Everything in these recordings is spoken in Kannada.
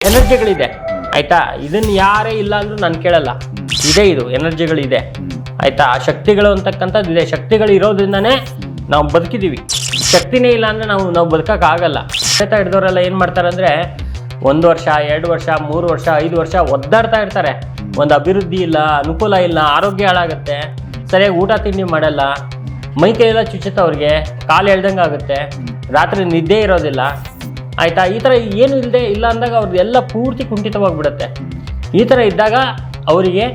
ಎನರ್ಜಿಗಳಿದೆ ಆಯ್ತಾ. ಇದನ್ನ ಯಾರೇ ಇಲ್ಲ ಅಂದ್ರೂ ನಾನು ಕೇಳಲ್ಲ, ಇದೆ, ಇದು ಎನರ್ಜಿಗಳಿದೆ ಆಯ್ತಾ. ಆ ಶಕ್ತಿಗಳು ಅಂತಕ್ಕಂಥದ್ದು ಇದೆ. ಶಕ್ತಿಗಳು ಇರೋದ್ರಿಂದನೇ ನಾವು ಬದುಕಿದೀವಿ. ಶಕ್ತಿನೇ ಇಲ್ಲ ಅಂದ್ರೆ ನಾವು ಬದುಕಕ್ಕಾಗಲ್ಲ. ಪ್ರೇತ ಹಿಡಿದವರೆಲ್ಲ ಏನು ಮಾಡ್ತಾರೆ ಅಂದರೆ 1 ವರ್ಷ 2 ವರ್ಷ 3 ವರ್ಷ 5 ವರ್ಷ ಒದ್ದಾಡ್ತಾ ಇರ್ತಾರೆ. ಒಂದು ಅಭಿವೃದ್ಧಿ ಇಲ್ಲ, ಅನುಕೂಲ ಇಲ್ಲ, ಆರೋಗ್ಯ ಹಾಳಾಗುತ್ತೆ, ಸರಿಯಾಗಿ ಊಟ ತಿಂಡಿ ಮಾಡಲ್ಲ, ಮೈ ಕೈಯೆಲ್ಲ ಚುಚ್ಚುತ್ತೆ, ಅವ್ರಿಗೆ ಕಾಲು ಎಳ್ದಂಗೆ ಆಗುತ್ತೆ, ರಾತ್ರಿ ನಿದ್ದೆ ಇರೋದಿಲ್ಲ ಆಯಿತಾ. ಈ ಥರ ಏನು ಇಲ್ಲ ಅಂದಾಗ ಅವ್ರದ್ದು ಎಲ್ಲ ಪೂರ್ತಿ ಕುಂಠಿತವಾಗಿಬಿಡುತ್ತೆ. ಈ ಥರ ಇದ್ದಾಗ ಅವರಿಗೆ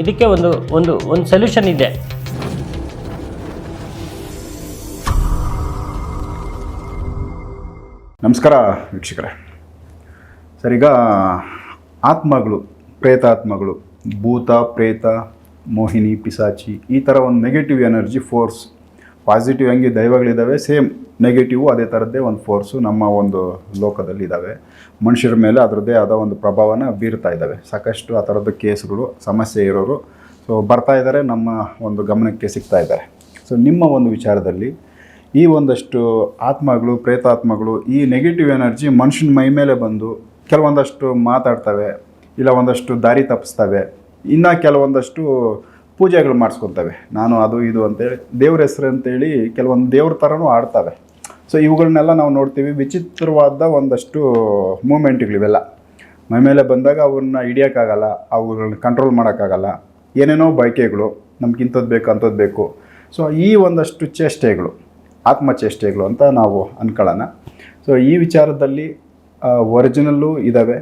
ಇದಕ್ಕೆ ಒಂದು ಸೊಲ್ಯೂಷನ್ ಇದೆ. ನಮಸ್ಕಾರ ವೀಕ್ಷಕರೇ. ಸರ್, ಈಗ ಆತ್ಮಗಳು, ಪ್ರೇತಾತ್ಮಗಳು, ಭೂತ, ಪ್ರೇತ, ಮೋಹಿನಿ, ಪಿಸಾಚಿ, ಈ ಥರ ಒಂದು ನೆಗೆಟಿವ್ ಎನರ್ಜಿ ಫೋರ್ಸ್, ಪಾಸಿಟಿವ್ ಹೆಂಗೆ ದೈವಗಳಿದ್ದಾವೆ, ಸೇಮ್ ನೆಗೆಟಿವ್ ಅದೇ ಥರದ್ದೇ ಒಂದು ಫೋರ್ಸು ನಮ್ಮ ಒಂದು ಲೋಕದಲ್ಲಿ ಇದ್ದಾವೆ. ಮನುಷ್ಯರ ಮೇಲೆ ಅದರದ್ದೇ ಆದ ಒಂದು ಪ್ರಭಾವನ ಬೀರ್ತಾ ಇದ್ದಾವೆ. ಸಾಕಷ್ಟು ಆ ಥರದ್ದು ಕೇಸ್ಗಳು, ಸಮಸ್ಯೆ ಇರೋರು ಬರ್ತಾ ಇದ್ದಾರೆ, ನಮ್ಮ ಒಂದು ಗಮನಕ್ಕೆ ಸಿಗ್ತಾ ಇದ್ದಾರೆ. ಸೊ ನಿಮ್ಮ ಒಂದು ವಿಚಾರದಲ್ಲಿ ಈ ಒಂದಷ್ಟು ಆತ್ಮಗಳು, ಪ್ರೇತಾತ್ಮಗಳು, ಈ ನೆಗೆಟಿವ್ ಎನರ್ಜಿ ಮನುಷ್ಯನ ಮೈ ಮೇಲೆ ಬಂದು ಕೆಲವೊಂದಷ್ಟು ಮಾತಾಡ್ತವೆ, ಇಲ್ಲ ಒಂದಷ್ಟು ದಾರಿ ತಪ್ಪಿಸ್ತವೆ, ಇನ್ನು ಕೆಲವೊಂದಷ್ಟು ಪೂಜೆಗಳು ಮಾಡಿಸ್ಕೊತವೆ. ನಾನು ಅದು ಇದು ಅಂತೇಳಿ ದೇವ್ರ ಹೆಸರು ಅಂತೇಳಿ ಕೆಲವೊಂದು ದೇವ್ರ ಥರನೂ ಆಡ್ತವೆ. ಸೊ ಇವುಗಳನ್ನೆಲ್ಲ ನಾವು ನೋಡ್ತೀವಿ. ವಿಚಿತ್ರವಾದ ಒಂದಷ್ಟು ಮೂಮೆಂಟ್ಗಳಿವೆಲ್ಲ ಮೈ ಮೇಲೆ ಬಂದಾಗ ಅವ್ರನ್ನ ಹಿಡಿಯೋಕ್ಕಾಗಲ್ಲ, ಅವುಗಳನ್ನ ಕಂಟ್ರೋಲ್ ಮಾಡೋಕ್ಕಾಗಲ್ಲ. ಏನೇನೋ ಬಯಕೆಗಳು, ನಮ್ಗೆ ಇಂಥದ್ದು ಬೇಕು ಅಂಥದ್ದು ಬೇಕು. ಸೊ ಈ ಒಂದಷ್ಟು ಚೇಷ್ಟೆಗಳು, ಆತ್ಮಚೇಷ್ಟೆಗಳು ಅಂತ ನಾವು ಅಂದ್ಕೊಳ್ಳೋಣ. ಸೊ ಈ ವಿಚಾರದಲ್ಲಿ ಒರಿಜಿನಲ್ಲು ಇದ್ದಾವೆ,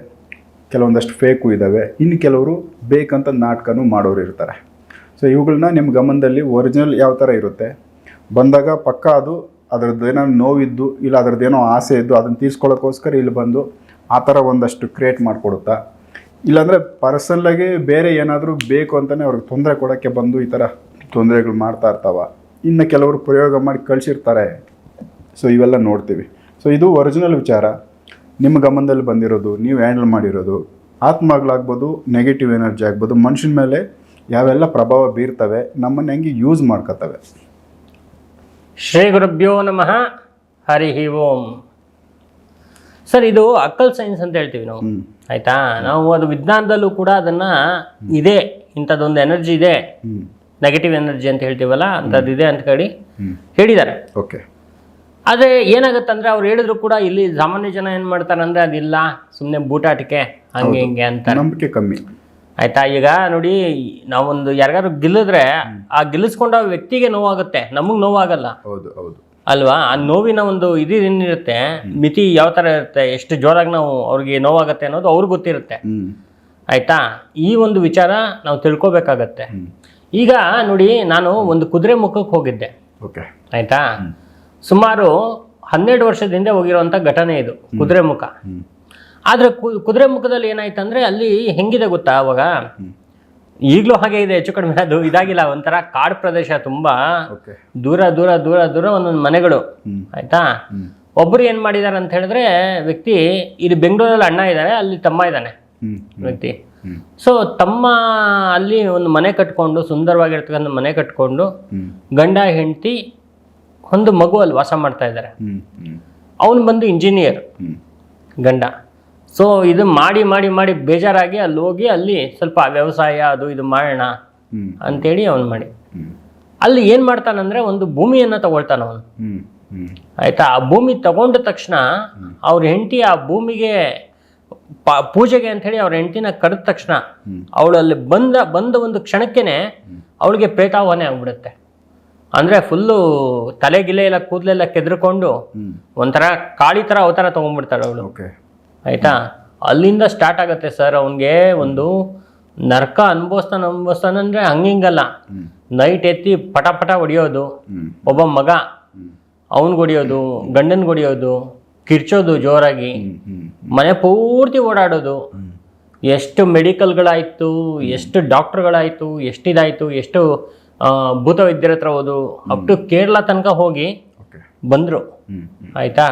ಕೆಲವೊಂದಷ್ಟು ಫೇಕು ಇದ್ದಾವೆ, ಇನ್ನು ಕೆಲವರು ಬೇಕಂತ ನಾಟಕನೂ ಮಾಡೋರು ಇರ್ತಾರೆ. ಸೊ ಇವುಗಳನ್ನ ನಿಮ್ಮ ಗಮನದಲ್ಲಿ ಒರಿಜಿನಲ್ ಯಾವ ಥರ ಇರುತ್ತೆ ಬಂದಾಗ ಪಕ್ಕ ಅದು ಅದರದ್ದೇನೋ ನೋವಿದ್ದು, ಇಲ್ಲ ಅದರದ್ದೇನೋ ಆಸೆ ಇದ್ದು ಅದನ್ನು ತೀರ್ಸ್ಕೊಳ್ಳೋಕ್ಕೋಸ್ಕರ ಇಲ್ಲಿ ಬಂದು ಆ ಥರ ಒಂದಷ್ಟು ಕ್ರಿಯೇಟ್ ಮಾಡಿಕೊಡುತ್ತಾ, ಇಲ್ಲಾಂದರೆ ಪರ್ಸನಲಾಗಿ ಬೇರೆ ಏನಾದರೂ ಬೇಕು ಅಂತಲೇ ಅವ್ರಿಗೆ ತೊಂದರೆ ಕೊಡೋಕ್ಕೆ ಬಂದು ಈ ಥರ ತೊಂದರೆಗಳು ಮಾಡ್ತಾ ಇರ್ತಾವೆ. ಇನ್ನು ಕೆಲವರು ಪ್ರಯೋಗ ಮಾಡಿ ಕಳಿಸಿರ್ತಾರೆ. ಸೊ ಇವೆಲ್ಲ ನೋಡ್ತೀವಿ. ಸೊ ಇದು ಒರಿಜಿನಲ್ ವಿಚಾರ, ನಿಮ್ಮ ಗಮನದಲ್ಲಿ ಬಂದಿರೋದು, ನೀವು ಹ್ಯಾಂಡಲ್ ಮಾಡಿರೋದು. ಆತ್ಮಗಳಾಗ್ಬೋದು, ನೆಗೆಟಿವ್ ಎನರ್ಜಿ ಆಗ್ಬೋದು, ಮನುಷ್ಯನ ಮೇಲೆ ಯಾವೆಲ್ಲ ಪ್ರಭಾವ ಬೀರ್ತವೆ, ನಮ್ಮನ್ನು ಹೆಂಗೆ ಯೂಸ್ ಮಾಡ್ಕೋತವೆ. ಶ್ರೀ ಗುರುಭ್ಯೋ ನಮಃ, ಹರಿ ಓಂ. ಸರ್, ಇದು ಅಕ್ಕಲ್ ಸೈನ್ಸ್ ಅಂತ ಹೇಳ್ತೀವಿ ನಾವು ಆಯ್ತಾ. ನಾವು ಅದು ವಿಜ್ಞಾನದಲ್ಲೂ ಕೂಡ ಅದನ್ನ ಇದೆ, ಇಂಥದ್ದೊಂದು ಎನರ್ಜಿ ಇದೆ, ನೆಗೆಟಿವ್ ಎನರ್ಜಿ ಅಂತ ಹೇಳ್ತೀವಲ್ಲ, ಅಂಥದ್ದು ಇದೆ ಅಂತ ಹೇಳಿದ್ದಾರೆ. ಓಕೆ. ಆದರೆ ಏನಾಗುತ್ತಂದ್ರೆ ಅವ್ರು ಹೇಳಿದ್ರು ಕೂಡ ಇಲ್ಲಿ ಸಾಮಾನ್ಯ ಜನ ಏನು ಮಾಡ್ತಾರೆ ಅಂದರೆ ಅದಿಲ್ಲ, ಸುಮ್ಮನೆ ಬೂಟಾಟಿಕೆ, ಹಂಗೆ ಹಿಂಗೆ ಅಂತ ನಂಬಿಕೆ ಕಮ್ಮಿ ಆಯ್ತಾ. ಈಗ ನೋಡಿ, ನಾವೊಂದು ಯಾರಿಗಾರು ಗಿಲ್ಲಿದ್ರೆ ಆ ಗಿಲ್ಲಿಸ್ಕೊಂಡ ವ್ಯಕ್ತಿಗೆ ನೋವಾಗುತ್ತೆ, ನಮಗೆ ನೋವಾಗಲ್ಲ. ಹೌದು ಹೌದು ಅಲ್ವಾ. ಆ ನೋವಿನ ಒಂದು ಏನಿರುತ್ತೆ, ಮಿತಿ ಯಾವ ಥರ ಇರುತ್ತೆ, ಎಷ್ಟು ಜೋರಾಗಿ ನಾವು ಅವ್ರಿಗೆ ನೋವಾಗುತ್ತೆ ಅನ್ನೋದು ಅವ್ರಿಗೆ ಗೊತ್ತಿರುತ್ತೆ ಆಯ್ತಾ. ಈ ಒಂದು ವಿಚಾರ ನಾವು ತಿಳ್ಕೊಬೇಕಾಗತ್ತೆ. ಈಗ ನೋಡಿ, ನಾನು ಒಂದು ಕುದುರೆ ಮುಖಕ್ಕೆ ಹೋಗಿದ್ದೆ ಆಯ್ತಾ. ಸುಮಾರು 12 ವರ್ಷದ ಹಿಂದೆ ಹೋಗಿರೋಂಥ ಘಟನೆ ಇದು, ಕುದುರೆ ಮುಖ. ಆದರೆ ಕುದುರೆ ಮುಖದಲ್ಲಿ ಏನಾಯ್ತು ಅಂದರೆ ಅಲ್ಲಿ ಹೆಂಗಿದೆ ಗೊತ್ತಾ, ಅವಾಗ ಈಗಲೂ ಹಾಗೆ ಇದೆ, ಹೆಚ್ಚು ಕಡಿಮೆ ಅದು ಇದಾಗಿಲ್ಲ. ಒಂಥರ ಕಾಡು ಪ್ರದೇಶ, ತುಂಬಾ ದೂರ ದೂರ ದೂರ ದೂರ ಒಂದೊಂದು ಮನೆಗಳು ಆಯ್ತಾ. ಒಬ್ಬರು ಏನು ಮಾಡಿದ್ದಾರೆ ಅಂತ ಹೇಳಿದ್ರೆ, ವ್ಯಕ್ತಿ ಇಲ್ಲಿ ಬೆಂಗಳೂರಲ್ಲಿ ಅಣ್ಣ ಇದ್ದಾರೆ, ಅಲ್ಲಿ ತಮ್ಮ ಇದ್ದಾನೆ ವ್ಯಕ್ತಿ. ಸೊ ತಮ್ಮ ಅಲ್ಲಿ ಒಂದು ಮನೆ ಕಟ್ಕೊಂಡು, ಸುಂದರವಾಗಿರ್ತಕ್ಕಂಥ ಮನೆ ಕಟ್ಕೊಂಡು, ಗಂಡ ಹೆಂಡತಿ ಒಂದು ಮಗು ಅಲ್ಲಿ ವಾಸ ಮಾಡ್ತಾ ಇದ್ದಾರೆ. ಅವನು ಬಂದು ಇಂಜಿನಿಯರ್ ಗಂಡ. ಸೊ ಇದು ಮಾಡಿ ಮಾಡಿ ಮಾಡಿ ಬೇಜಾರಾಗಿ ಅಲ್ಲಿ ಹೋಗಿ ಅಲ್ಲಿ ಸ್ವಲ್ಪ ವ್ಯವಸಾಯ ಅದು ಇದು ಮಾಡೋಣ ಅಂತೇಳಿ ಅವನು ಮಾಡಿ ಅಲ್ಲಿ ಏನು ಮಾಡ್ತಾನಂದ್ರೆ, ಒಂದು ಭೂಮಿಯನ್ನು ತಗೊಳ್ತಾನ ಅವನು ಆಯ್ತಾ. ಆ ಭೂಮಿ ತಗೊಂಡ ತಕ್ಷಣ ಅವ್ರ ಹೆಂಡತಿ ಆ ಭೂಮಿಗೆ ಪೂಜೆಗೆ ಅಂಥೇಳಿ ಅವ್ರ ಹೆಂಡತಿನ ಕರೆದ ತಕ್ಷಣ ಅವಳು ಅಲ್ಲಿ ಬಂದ ಒಂದು ಕ್ಷಣಕ್ಕೇನೆ ಅವಳಿಗೆ ಪ್ರೇತಾಹ್ವಾನೆ ಆಗ್ಬಿಡುತ್ತೆ. ಅಂದರೆ ಫುಲ್ಲು ತಲೆಗಿಲೆ ಎಲ್ಲ ಕೂದಲೆಲ್ಲ ಕೆದ್ರಕೊಂಡು ಒಂಥರ ಕಾಳಿ ಥರ ಅವತಾರ ತೊಗೊಂಡ್ಬಿಡ್ತಾಳೆ ಅವಳು ಆಯ್ತಾ. ಅಲ್ಲಿಂದ ಸ್ಟಾರ್ಟ್ ಆಗುತ್ತೆ ಸರ್ ಅವನಿಗೆ ಒಂದು ನರಕ ಅನುಭವಿಸ್ತಾನಂದ್ರೆ ಹಂಗಿಂಗಲ್ಲ. ನೈಟ್ ಎತ್ತಿ ಪಟ ಪಟ ಹೊಡಿಯೋದು, ಒಬ್ಬ ಮಗ ಅವನಿಗೆ ಹೊಡಿಯೋದು, ಗಂಡನ್ಗೆ ಹೊಡಿಯೋದು, ಕಿರ್ಚೋದು ಜೋರಾಗಿ, ಮನೆ ಪೂರ್ತಿ ಓಡಾಡೋದು. ಎಷ್ಟು ಮೆಡಿಕಲ್ಗಳಾಯಿತು, ಎಷ್ಟು ಡಾಕ್ಟ್ರುಗಳಾಯಿತು, ಎಷ್ಟಿದಾಯಿತು, ಎಷ್ಟು ಭೂತವೈದ್ಯರ ಹತ್ರ ಹೋದು, ಅಪ್ ಟು ಕೇರಳ ತನಕ ಹೋಗಿ ಬಂದರು ಆಯಿತಾ.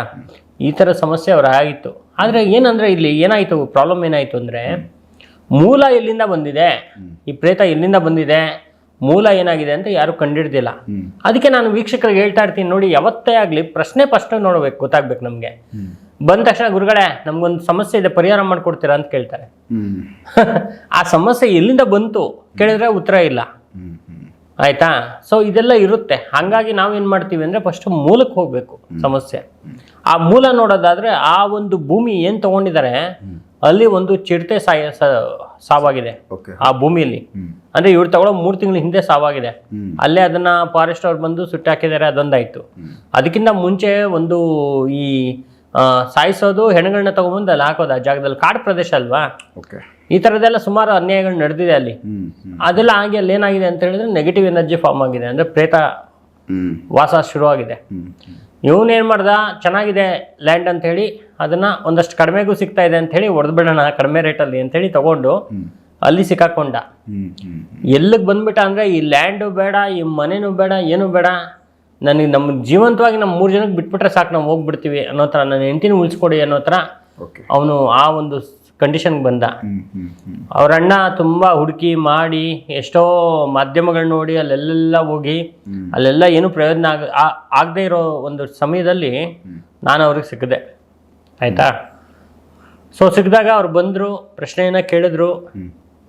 ಈ ಥರ ಸಮಸ್ಯೆ ಅವ್ರು ಆಗಿತ್ತು. ಆದರೆ ಏನಂದರೆ ಇಲ್ಲಿ ಏನಾಯಿತು, ಪ್ರಾಬ್ಲಮ್ ಏನಾಯಿತು ಅಂದರೆ, ಮೂಲ ಎಲ್ಲಿಂದ ಬಂದಿದೆ, ಈ ಪ್ರೇತ ಎಲ್ಲಿಂದ ಬಂದಿದೆ, ಮೂಲ ಏನಾಗಿದೆ ಅಂತ ಯಾರು ಕಂಡಿಡ್ದಿಲ್ಲ. ಅದಕ್ಕೆ ನಾನು ವೀಕ್ಷಕರಿಗೆ ಹೇಳ್ತಾ ಇರ್ತೀನಿ, ನೋಡಿ, ಯಾವತ್ತೇ ಆಗಲಿ ಪ್ರಶ್ನೆ ಫಸ್ಟ್ ನೋಡ್ಬೇಕು, ಗೊತ್ತಾಗ್ಬೇಕು ನಮಗೆ. ಬಂದ ತಕ್ಷಣ ಗುರುಗಳೇ ನಮ್ಗೊಂದು ಸಮಸ್ಯೆ ಇದೆ, ಪರಿಹಾರ ಮಾಡ್ಕೊಡ್ತೀರಾ ಅಂತ ಕೇಳ್ತಾರೆ. ಆ ಸಮಸ್ಯೆ ಎಲ್ಲಿಂದ ಬಂತು ಕೇಳಿದ್ರೆ ಉತ್ತರ ಇಲ್ಲ. ಆಯ್ತಾ? ಸೊ ಇದೆಲ್ಲ ಇರುತ್ತೆ. ಹಾಗಾಗಿ ನಾವೇನ್ ಮಾಡ್ತೀವಿ ಅಂದ್ರೆ ಫಸ್ಟ್ ಮೂಲಕ್ಕೆ ಹೋಗ್ಬೇಕು ಸಮಸ್ಯೆ. ಆ ಮೂಲ ನೋಡೋದಾದ್ರೆ ಆ ಒಂದು ಭೂಮಿ ಏನ್ ತಗೊಂಡಿದ್ದಾರೆ ಅಲ್ಲಿ ಒಂದು ಚಿರತೆ ಸಾವಾಗಿದೆ ಆ ಭೂಮಿಯಲ್ಲಿ. ಅಂದ್ರೆ ಇವ್ರು ತಗೊಳ್ಳೋ 3 ತಿಂಗಳ ಹಿಂದೆ ಸಾವಾಗಿದೆ. ಅಲ್ಲೇ ಅದನ್ನ ಫಾರೆಸ್ಟ್ ಅವ್ರು ಬಂದು ಸುಟ್ಟಾಕಿದ್ದಾರೆ, ಅದೊಂದಾಯ್ತು. ಅದಕ್ಕಿಂತ ಮುಂಚೆ ಒಂದು ಈ ಸಾಯಿಸೋದು, ಹೆಣಗಳನ್ನ ತಗೊಂಡ್ಬಂದು ಅಲ್ಲಿ ಹಾಕೋದು ಆ ಜಾಗದಲ್ಲಿ, ಕಾಡು ಪ್ರದೇಶ ಅಲ್ವಾ, ಈ ತರದೆಲ್ಲ ಸುಮಾರು ಅನ್ಯಾಯಗಳು ನಡೆದಿದೆ ಅಲ್ಲಿ. ಅದೆಲ್ಲ ಆಗಿ ಅಲ್ಲಿ ಏನಾಗಿದೆ ಅಂತ ಹೇಳಿದ್ರೆ ನೆಗೆಟಿವ್ ಎನರ್ಜಿ ಫಾರ್ಮ್ ಆಗಿದೆ, ಅಂದ್ರೆ ಪ್ರೇತ ವಾಸ ಶುರುವಾಗಿದೆ. ಇವನೇನ್ ಮಾಡ್ದ, ಚೆನ್ನಾಗಿದೆ ಲ್ಯಾಂಡ್ ಅಂತ ಹೇಳಿ ಅದನ್ನ ಒಂದಷ್ಟು ಕಡಿಮೆಗೂ ಸಿಗ್ತಾ ಇದೆ ಅಂತ ಹೇಳಿ ಹೊಡೆದ್ಬಿಡೋಣ ಕಡಿಮೆ ರೇಟಲ್ಲಿ ಅಂತ ಹೇಳಿ ತಗೊಂಡು ಅಲ್ಲಿ ಸಿಕ್ಕಾಕೊಂಡ. ಎಲ್ಲಿಗೆ ಬಂದ್ಬಿಟ್ಟ ಅಂದ್ರೆ ಈ ಲ್ಯಾಂಡು ಬೇಡ, ಈ ಮನೆನೂ ಬೇಡ, ಏನು ಬೇಡ, ನನಗೆ ನಮ್ಮ ಜೀವಂತವಾಗಿ ನಮ್ಮ 3 ಜನಕ್ಕೆ ಬಿಟ್ಬಿಟ್ರೆ ಸಾಕು, ನಾವು ಹೋಗ್ಬಿಡ್ತೀವಿ ಅನ್ನೋ ಥರ, ನನ್ನ ಹೆಂಡತಿನ ಉಳಿಸ್ಕೊಡಿ ಅನ್ನೋ ಥರ ಅವನು ಆ ಒಂದು ಕಂಡೀಷನ್ಗೆ ಬಂದ. ಅವ್ರ ಅಣ್ಣ ತುಂಬಾ ಹುಡುಕಿ ಮಾಡಿ ಎಷ್ಟೋ ಮಾಧ್ಯಮಗಳು ನೋಡಿ ಅಲ್ಲೆಲ್ಲ ಹೋಗಿ ಅಲ್ಲೆಲ್ಲ ಏನು ಪ್ರಯೋಜನ ಆಗದೆ ಇರೋ ಒಂದು ಸಮಯದಲ್ಲಿ ನಾನು ಅವ್ರಿಗೆ ಸಿಕ್ಕಿದೆ. ಆಯ್ತಾ? ಸೊ ಸಿಕ್ಕಿದಾಗ ಅವ್ರು ಬಂದರು, ಪ್ರಶ್ನೆಯನ್ನ ಕೇಳಿದ್ರು.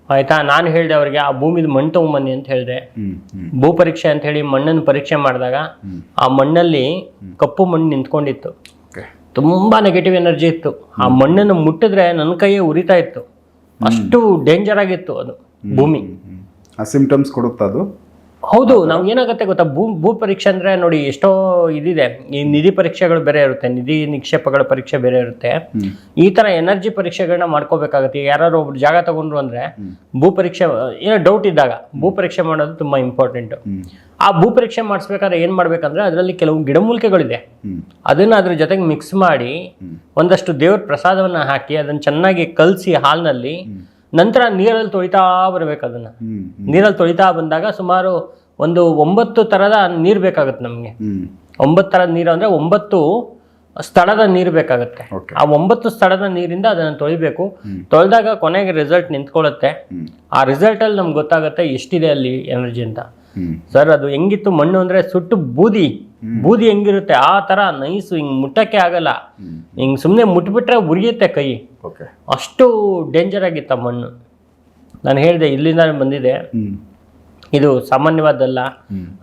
ಆಯ್ತಾ? ನಾನು ಹೇಳಿದೆ ಅವ್ರಿಗೆ ಆ ಭೂಮಿದು ಮಣ್ಣು ತಗೊಂಬನ್ನಿ ಅಂತ ಹೇಳಿದೆ. ಭೂ ಪರೀಕ್ಷೆ ಅಂತ ಹೇಳಿ ಮಣ್ಣನ್ನು ಪರೀಕ್ಷೆ ಮಾಡಿದಾಗ ಆ ಮಣ್ಣಲ್ಲಿ ಕಪ್ಪು ಮಣ್ಣು ನಿಂತ್ಕೊಂಡಿತ್ತು. ತುಂಬಾ ನೆಗೆಟಿವ್ ಎನರ್ಜಿ ಇತ್ತು. ಆ ಮಣ್ಣನ್ನು ಮುಟ್ಟಿದ್ರೆ ನನ್ನ ಕೈಯೇ ಉರಿತಾ ಇತ್ತು, ಅಷ್ಟು ಡೇಂಜರ್ ಆಗಿತ್ತು ಅದು ಭೂಮಿ. ಸಿಂಪ್ಟಮ್ಸ್ ಕೊಡುತ್ತಾ ಅದು? ಹೌದು. ನಾವು ಏನಾಗುತ್ತೆ ಗೊತ್ತಾ, ಭೂ ಪರೀಕ್ಷೆ ಅಂದ್ರೆ ನೋಡಿ ಎಷ್ಟೋ ಇದಿದೆ. ಈ ನಿಧಿ ಪರೀಕ್ಷೆಗಳು ಬೇರೆ ಇರುತ್ತೆ, ನಿಧಿ ನಿಕ್ಷೇಪಗಳ ಪರೀಕ್ಷೆ ಬೇರೆ ಇರುತ್ತೆ. ಈ ತರ ಎನರ್ಜಿ ಪರೀಕ್ಷೆಗಳನ್ನ ಮಾಡ್ಕೋಬೇಕಾಗುತ್ತೆ. ಯಾರು ಒಬ್ರು ಜಾಗ ತಗೊಂಡ್ರು ಅಂದ್ರೆ ಭೂ ಪರೀಕ್ಷೆ ಏನೋ ಡೌಟ್ ಇದ್ದಾಗ ಭೂ ಪರೀಕ್ಷೆ ಮಾಡೋದು ತುಂಬಾ ಇಂಪಾರ್ಟೆಂಟ್. ಆ ಭೂ ಪರೀಕ್ಷೆ ಮಾಡಿಸ್ಬೇಕಾದ್ರೆ ಏನ್ ಮಾಡ್ಬೇಕಂದ್ರೆ ಅದರಲ್ಲಿ ಕೆಲವು ಗಿಡಮೂಲಿಕೆಗಳಿದೆ, ಅದನ್ನ ಅದ್ರ ಜೊತೆಗೆ ಮಿಕ್ಸ್ ಮಾಡಿ ಒಂದಷ್ಟು ದೇವ್ರ ಪ್ರಸಾದವನ್ನ ಹಾಕಿ ಅದನ್ನ ಚೆನ್ನಾಗಿ ಕಲಸಿ ಹಾಲ್ನಲ್ಲಿ, ನಂತರ ನೀರಲ್ಲಿ ತೊಳಿತಾ ಬರ್ಬೇಕು. ಅದನ್ನ ನೀರಲ್ಲಿ ತೊಳಿತಾ ಬಂದಾಗ ಸುಮಾರು ಒಂದು 9 ತರದ ನೀರು ಬೇಕಾಗುತ್ತೆ ನಮ್ಗೆ. 9 ತರದ ನೀರು ಅಂದ್ರೆ 9 ಸ್ಥಳದ ನೀರು ಬೇಕಾಗುತ್ತೆ. ಆ 9 ಸ್ಥಳದ ನೀರಿಂದ ಅದನ್ನ ತೊಳಿಬೇಕು. ತೊಳೆದಾಗ ಕೊನೆಗೆ ರಿಸಲ್ಟ್ ನಿಂತ್ಕೊಳ್ಳುತ್ತೆ. ಆ ರಿಸಲ್ಟ್ ಅಲ್ಲಿ ನಮ್ಗೆ ಗೊತ್ತಾಗುತ್ತೆ ಎಷ್ಟಿದೆ ಅಲ್ಲಿ ಎನರ್ಜಿ ಅಂತ. ಸರ್ ಅದು ಹೆಂಗಿತ್ತು ಮಣ್ಣು ಅಂದ್ರೆ ಸುಟ್ಟು ಬೂದಿ ಹೆಂಗಿರುತ್ತೆ ಆ ತರ ನೈಸು, ಹಿಂಗ್ ಮುಟ್ಟಕ್ಕೆ ಆಗಲ್ಲ, ಹಿಂಗ್ ಸುಮ್ನೆ ಮುಟ್ಬಿಟ್ರೆ ಉರಿಯುತ್ತೆ ಕೈ, ಅಷ್ಟು ಡೇಂಜರ್ ಆಗಿತ್ತ ಮಣ್ಣು. ನಾನು ಹೇಳಿದೆ ಇಲ್ಲಿಂದ ಬಂದಿದೆ, ಇದು ಸಾಮಾನ್ಯವಾದಲ್ಲ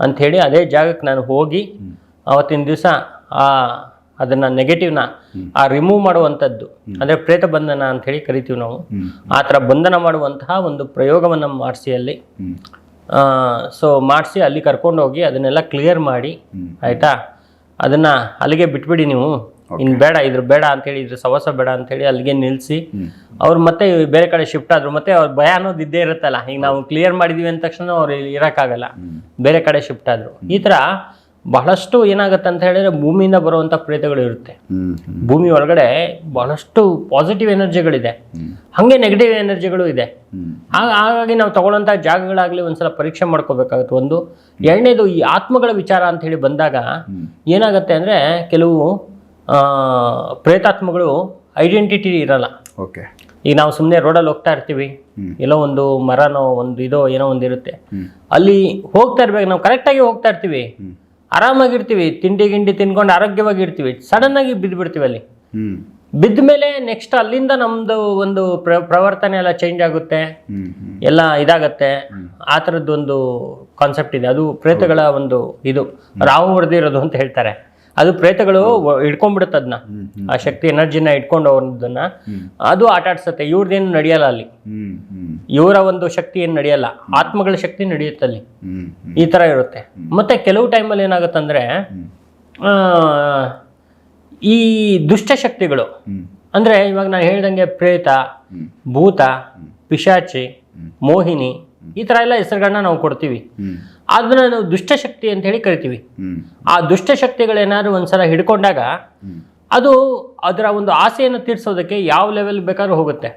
ಅಂತ ಹೇಳಿ ಅದೇ ಜಾಗಕ್ಕೆ ನಾನು ಹೋಗಿ ಅವತ್ತಿನ ದಿವಸ ಅದನ್ನ ನೆಗೆಟಿವ್ನ ರಿಮೂವ್ ಮಾಡುವಂಥದ್ದು, ಅಂದ್ರೆ ಪ್ರೇತ ಬಂಧನ ಅಂತ ಹೇಳಿ ಕರಿತೀವಿ ನಾವು. ಆ ಥರ ಬಂಧನ ಮಾಡುವಂತಹ ಒಂದು ಪ್ರಯೋಗವನ್ನು ಮಾಡಿಸಿ ಅಲ್ಲಿ ಮಾಡಿಸಿ ಅಲ್ಲಿ ಕರ್ಕೊಂಡು ಹೋಗಿ ಅದನ್ನೆಲ್ಲ ಕ್ಲಿಯರ್ ಮಾಡಿ, ಆಯ್ತಾ, ಅದನ್ನ ಅಲ್ಲಿಗೆ ಬಿಟ್ಬಿಡಿ ನೀವು, ಇನ್ನು ಬೇಡ, ಇದ್ರ ಬೇಡ ಅಂತೇಳಿ, ಇದ್ರ ಸವಸ ಬೇಡ ಅಂತೇಳಿ ಅಲ್ಲಿಗೆ ನಿಲ್ಲಿಸಿ ಅವ್ರು ಮತ್ತೆ ಬೇರೆ ಕಡೆ ಶಿಫ್ಟ್ ಆದ್ರು. ಮತ್ತೆ ಅವ್ರ ಭಯ ಅನ್ನೋದು ಇದ್ದೇ ಇರುತ್ತಲ್ಲ, ಈಗ ನಾವು ಕ್ಲಿಯರ್ ಮಾಡಿದೀವಿ ಅಂದ ತಕ್ಷಣ ಅವ್ರು ಇರೋಕ್ಕಾಗಲ್ಲ, ಬೇರೆ ಕಡೆ ಶಿಫ್ಟ್ ಆದ್ರು. ಈ ಥರ ಬಹಳಷ್ಟು ಏನಾಗುತ್ತೆ ಅಂತ ಹೇಳಿದ್ರೆ ಭೂಮಿಯಿಂದ ಬರುವಂಥ ಪ್ರೇತಗಳು ಇರುತ್ತೆ. ಭೂಮಿ ಒಳಗಡೆ ಬಹಳಷ್ಟು ಪಾಸಿಟಿವ್ ಎನರ್ಜಿಗಳಿದೆ, ಹಾಗೆ ನೆಗೆಟಿವ್ ಎನರ್ಜಿಗಳು ಇದೆ. ಹಾಗಾಗಿ ನಾವು ತಗೊಳ್ಳೋಂಥ ಜಾಗಗಳಾಗಲಿ ಒಂದ್ಸಲ ಪರೀಕ್ಷೆ ಮಾಡ್ಕೋಬೇಕಾಗುತ್ತೆ. ಒಂದು. ಎರಡನೇದು, ಈ ಆತ್ಮಗಳ ವಿಚಾರ ಅಂತ ಹೇಳಿ ಬಂದಾಗ ಏನಾಗುತ್ತೆ ಅಂದರೆ ಕೆಲವು ಪ್ರೇತಾತ್ಮಗಳು ಐಡೆಂಟಿಟಿ ಇರಲ್ಲ. ಈಗ ನಾವು ಸುಮ್ಮನೆ ರೋಡಲ್ಲಿ ಹೋಗ್ತಾ ಇರ್ತೀವಿ, ಎಲ್ಲೋ ಒಂದು ಮರನೋ ಒಂದು ಇದೋ ಏನೋ ಒಂದು ಇರುತ್ತೆ, ಅಲ್ಲಿ ಹೋಗ್ತಾ ಇರ್ಬೇಕು, ನಾವು ಕರೆಕ್ಟಾಗಿ ಹೋಗ್ತಾ ಇರ್ತೀವಿ, ಆರಾಮಾಗಿರ್ತೀವಿ, ತಿಂಡಿ ಗಿಂಡಿ ತಿನ್ಕೊಂಡು ಆರೋಗ್ಯವಾಗಿರ್ತೀವಿ, ಸಡನ್ ಆಗಿ ಬಿದ್ದುಬಿಡ್ತೀವಿ. ಅಲ್ಲಿ ಬಿದ್ದ ಮೇಲೆ ನೆಕ್ಸ್ಟ್ ಅಲ್ಲಿಂದ ನಮ್ದು ಒಂದು ಪ್ರವರ್ತನೆ ಎಲ್ಲ ಚೇಂಜ್ ಆಗುತ್ತೆ, ಎಲ್ಲ ಇದಾಗತ್ತೆ. ಆ ಥರದ್ದೊಂದು ಕಾನ್ಸೆಪ್ಟ್ ಇದೆ. ಅದು ಪ್ರೇತಗಳ ಒಂದು ಇದು ರಾಹು ಹೊಡೆದಿರೋದು ಅಂತ ಹೇಳ್ತಾರೆ. ಅದು ಪ್ರೇತಗಳು ಹಿಡ್ಕೊಂಡ್ಬಿಡುತ್ತೆ ಅದನ್ನ, ಆ ಶಕ್ತಿ ಎನರ್ಜಿನ ಇಟ್ಕೊಂಡು ಅವ್ರದನ್ನ ಅದು ಆಟ ಆಡ್ಸತ್ತೆ. ಇವ್ರದ್ದೇನು ನಡೆಯಲ್ಲ ಅಲ್ಲಿ, ಇವರ ಒಂದು ಶಕ್ತಿ ಏನು ನಡೆಯಲ್ಲ, ಆತ್ಮಗಳ ಶಕ್ತಿ ನಡೆಯುತ್ತೆ ಅಲ್ಲಿ. ಈ ತರ ಇರುತ್ತೆ. ಮತ್ತೆ ಕೆಲವು ಟೈಮಲ್ಲಿ ಏನಾಗುತ್ತಂದ್ರೆ ಈ ದುಷ್ಟಶಕ್ತಿಗಳು, ಅಂದ್ರೆ ಇವಾಗ ನಾನು ಹೇಳ್ದಂಗೆ ಪ್ರೇತ, ಭೂತ, ಪಿಶಾಚಿ, ಮೋಹಿನಿ, ಈ ತರ ಎಲ್ಲ ಹೆಸರುಗಳನ್ನ ನಾವು ಕೊಡ್ತೀವಿ. ಅದನ್ನ ನಾವು ದುಷ್ಟಶಕ್ತಿ ಅಂತ ಹೇಳಿ ಕರಿತೀವಿ. ಆ ದುಷ್ಟಶಕ್ತಿಗಳೇನಾದ್ರು ಒಂದ್ಸಲ ಹಿಡ್ಕೊಂಡಾಗ ಅದು ಅದರ ಒಂದು ಆಸೆಯನ್ನು ತೀರ್ಸೋದಕ್ಕೆ ಯಾವ ಲೆವೆಲ್ ಬೇಕಾದ್ರೂ ಹೋಗುತ್ತೆ.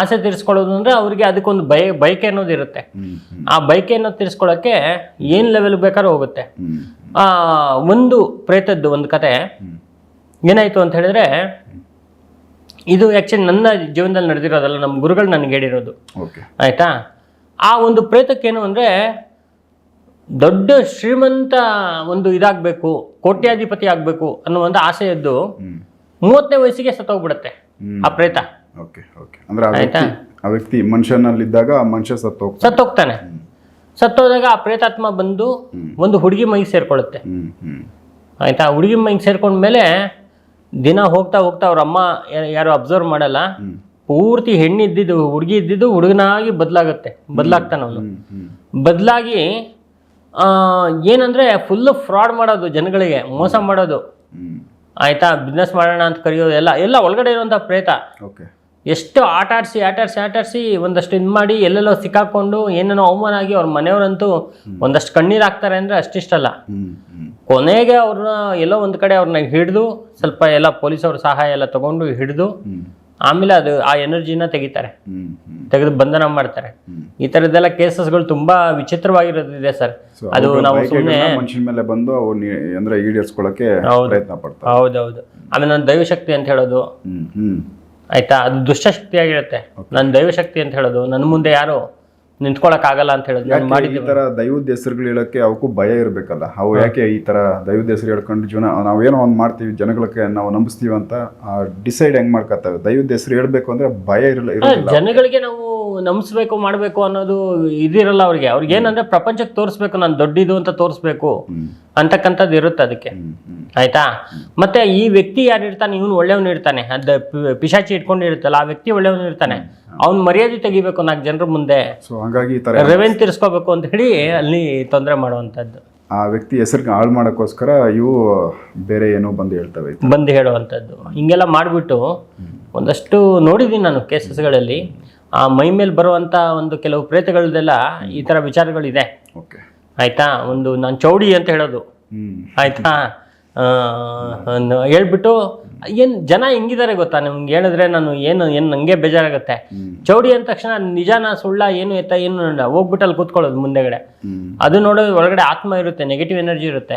ಆಸೆ ತೀರ್ಸ್ಕೊಳ್ಳೋದು ಅಂದ್ರೆ ಅವ್ರಿಗೆ ಅದಕ್ಕೊಂದು ಬಯಕೆ ಅನ್ನೋದು ಇರುತ್ತೆ. ಆ ಬಯಕೆಯನ್ನು ತೀರ್ಸ್ಕೊಳ್ಳೋಕೆ ಏನ್ ಲೆವೆಲ್ ಬೇಕಾದ್ರೂ ಹೋಗುತ್ತೆ. ಒಂದು ಪ್ರೇತದ್ದು ಒಂದು ಕತೆ ಏನಾಯ್ತು ಅಂತ ಹೇಳಿದ್ರೆ, ಇದು ಆಕ್ಚುಲಿ ನನ್ನ ಜೀವನದಲ್ಲಿ ನಡೆದಿರೋದಲ್ಲ, ನಮ್ಮ ಗುರುಗಳು ನನಗೆ ಹೇಳಿರೋದು. ಆಯ್ತಾ? ಆ ಒಂದು ಪ್ರೇತಕ್ಕೇನು ಅಂದ್ರೆ ದೊಡ್ಡ ಶ್ರೀಮಂತ ಒಂದು ಇದಾಗಬೇಕು, ಕೋಟ್ಯಾಧಿಪತಿ ಆಗಬೇಕು ಅನ್ನೋ ಒಂದು ಆಸೆ ಇದ್ದು 30ನೇ ವಯಸ್ಸಿಗೆ ಸತ್ತೋಗ್ಬಿಡುತ್ತೆ ಆ ಪ್ರೇತ. Okay okay. ಅಂದ್ರೆ ಆ ವ್ಯಕ್ತಿ ಮನುಷ್ಯನಲ್ಲಿದ್ದಾಗ ಆ ಮನುಷ್ಯ ಸತ್ತೋಗ್ತಾನೆ. ಸತ್ತೋದಾಗ ಆ ಪ್ರೇತಾತ್ಮ ಬಂದು ಒಂದು ಹುಡುಗಿ ಮೈಗೆ ಸೇರ್ಕೊಳ್ಳುತ್ತೆ. ಆಯ್ತಾ, ಹುಡುಗಿ ಮೈಗೆ ಸೇರ್ಕೊಂಡ್ಮೇಲೆ ದಿನ ಹೋಗ್ತಾ ಹೋಗ್ತಾ ಅವ್ರ ಅಮ್ಮ ಯಾರು ಅಬ್ಸರ್ವ್ ಮಾಡಲ್ಲ, ಪೂರ್ತಿ ಹೆಣ್ಣಿದ್ದಿದ್ದು ಹುಡುಗಿ ಇದ್ದಿದ್ದು ಹುಡುಗನಾಗಿ ಬದಲಾಗ್ತಾನೆ ಅವನು. ಬದಲಾಗಿ ಏನಂದ್ರೆ ಫುಲ್ ಫ್ರಾಡ್ ಮಾಡೋದು, ಜನಗಳಿಗೆ ಮೋಸ ಮಾಡೋದು. ಆಯ್ತಾ, ಬಿಸ್ನೆಸ್ ಮಾಡೋಣ ಅಂತ ಕರೆಯೋದು ಎಲ್ಲ ಒಳಗಡೆ ಇರುವಂಥ ಪ್ರೇತ. ಎಷ್ಟು ಆಟಾಡಿಸಿ ಒಂದಷ್ಟು ಇದು ಮಾಡಿ ಎಲ್ಲೆಲ್ಲೋ ಸಿಕ್ಕಾಕೊಂಡು ಏನೇನೋ ಅವಮಾನ ಆಗಿ ಅವ್ರ ಮನೆಯವರಂತೂ ಒಂದಷ್ಟು ಕಣ್ಣೀರು ಹಾಕ್ತಾರೆ ಅಂದರೆ ಅಷ್ಟಿಷ್ಟಲ್ಲ. ಕೊನೆಗೆ ಅವ್ರನ್ನ ಎಲ್ಲೋ ಒಂದು ಕಡೆ ಅವ್ರನ್ನ ಹಿಡಿದು ಸ್ವಲ್ಪ ಎಲ್ಲ ಪೊಲೀಸವ್ರ ಸಹಾಯ ಎಲ್ಲ ತಗೊಂಡು ಹಿಡಿದು ಆಮೇಲೆ ಆ ಎನರ್ಜಿನ ತೆಗೆದು ಬಂಧನ ಮಾಡ್ತಾರೆ. ಈ ಥರದ್ದೆಲ್ಲ ಕೇಸಸ್ಗಳು ತುಂಬಾ ವಿಚಿತ್ರವಾಗಿರೋದಿದೆ ಸರ್. ಅದು ನಾವು ಸುಮ್ಮನೆ ಮನುಷ್ಯನ ಮೇಲೆ ಬಂದು ಅಂದ್ರೆ ಈಡೇರಿಸ್ಕೊಳ್ಳೋಕೆ ಪ್ರಯತ್ನ ಪಡ್ತಾರೆ. ಹೌದೌದು. ಆಮೇಲೆ ನಾನು ದೈವಶಕ್ತಿ ಅಂತ ಹೇಳೋದು, ಆಯ್ತಾ, ಅದು ದುಷ್ಟಶಕ್ತಿ ಆಗಿರುತ್ತೆ. ನಾನು ದೈವಶಕ್ತಿ ಅಂತ ಹೇಳೋದು, ನನ್ನ ಮುಂದೆ ಯಾರು ನಿಂತ್ಕೊಳಕ್ ಆಗಲ್ಲ ಅಂತ ಹೇಳೋದು. ನಾನು ಮಾಡಿದ ಈ ತರ ದೈವದ ಹೆಸರುಗಳು ಹೇಳಕ್ಕೆ ಅವಕ್ಕೂ ಭಯ ಇರ್ಬೇಕಲ್ಲ. ಅವು ಯಾಕೆ ಈ ತರ ದೈವದ ಹೆಸರು ಹೇಳ್ಕೊಂಡು ಜೀವನ ನಾವೇನೋ ಒಂದು ಮಾಡ್ತೀವಿ, ಜನಗಳಿಗೆ ನಾವು ನಂಬಿಸ್ತೀವಿ ಅಂತ ಡಿಸೈಡ್ ಹೆಂಗ್ ಮಾಡ್ಕೊತಾವೆ? ದೈವದ ಹೆಸರು ಹೇಳ್ಬೇಕು ಅಂದ್ರೆ ಭಯ ಇರಲ್ಲ. ಜನಗಳಿಗೆ ನಾವು ನಂಬಿಸ್ಬೇಕು ಮಾಡಬೇಕು ಅನ್ನೋದು ಇದಿರಲ್ಲ ಅವ್ರಿಗೆ ಏನಂದ್ರೆ ಪ್ರಪಂಚಕ್ಕೆ ತೋರಿಸ್ಬೇಕು, ನಾನು ದೊಡ್ಡಿದು ಅಂತ ತೋರಿಸ್ಬೇಕು ಅಂತಕ್ಕಂಥದ್ದು ಇರುತ್ತೆ ಅದಕ್ಕೆ. ಆಯ್ತಾ, ಮತ್ತೆ ಈ ವ್ಯಕ್ತಿ ಯಾರು ಇರ್ತಾನೆ ಇವನು ಒಳ್ಳೆಯವನು ಇರ್ತಾನೆ, ಅದ ಪಿಶಾಚಿ ಇಟ್ಕೊಂಡಿರುತ್ತಲ್ಲ ಆ ವ್ಯಕ್ತಿ ಒಳ್ಳೆಯವನು ಇರ್ತಾನೆ, ಅವ್ನ ಮರ್ಯಾದೆ ತೆಗಿಬೇಕು 4 ಜನರ ಮುಂದೆ, ರೆವೆನ್ಯೂ ತೀರಿಸ್ಕೋಬೇಕು ಅಂತ ಹೇಳಿ ಅಲ್ಲಿ ತೊಂದರೆ ಮಾಡುವಂಥದ್ದು. ಆ ವ್ಯಕ್ತಿ ಹೆಸರು ಹಾಳು ಮಾಡೋಕ್ಕೋಸ್ಕರ ಇವು ಬೇರೆ ಏನೋ ಬಂದು ಹೇಳುವಂಥದ್ದು. ಹಿಂಗೆಲ್ಲ ಮಾಡಿಬಿಟ್ಟು ಒಂದಷ್ಟು ನೋಡಿದ್ದೀನಿ ನಾನು ಕೇಸಸ್ಗಳಲ್ಲಿ. ಆ ಮೈ ಮೇಲೆ ಬರುವಂಥ ಒಂದು ಕೆಲವು ಪ್ರೇತಗಳದೆಲ್ಲ ಈ ಥರ ವಿಚಾರಗಳಿದೆ. ಆಯ್ತಾ, ಒಂದು ನಾನು ಚೌಡಿ ಅಂತ ಹೇಳೋದು, ಆಯ್ತಾ, ಹೇಳ್ಬಿಟ್ಟು ಏನು ಜನ ಹೆಂಗಿದ್ದಾರೆ ಗೊತ್ತಾ ನಿಮ್ಗೆ ಹೇಳಿದ್ರೆ, ನಾನು ಏನು ನಂಗೆ ಬೇಜಾರಾಗುತ್ತೆ. ಚೌಡಿ ಅಂದ ತಕ್ಷಣ ನಿಜಾನ ಸುಳ್ಳ ಏನು ಹೋಗ್ಬಿಟ್ಟು ಅಲ್ಲಿ ಕೂತ್ಕೊಳ್ಳೋದು ಮುಂದೆಗಡೆ. ಅದು ನೋಡೋದು ಒಳಗಡೆ ಆತ್ಮ ಇರುತ್ತೆ, ನೆಗೆಟಿವ್ ಎನರ್ಜಿ ಇರುತ್ತೆ.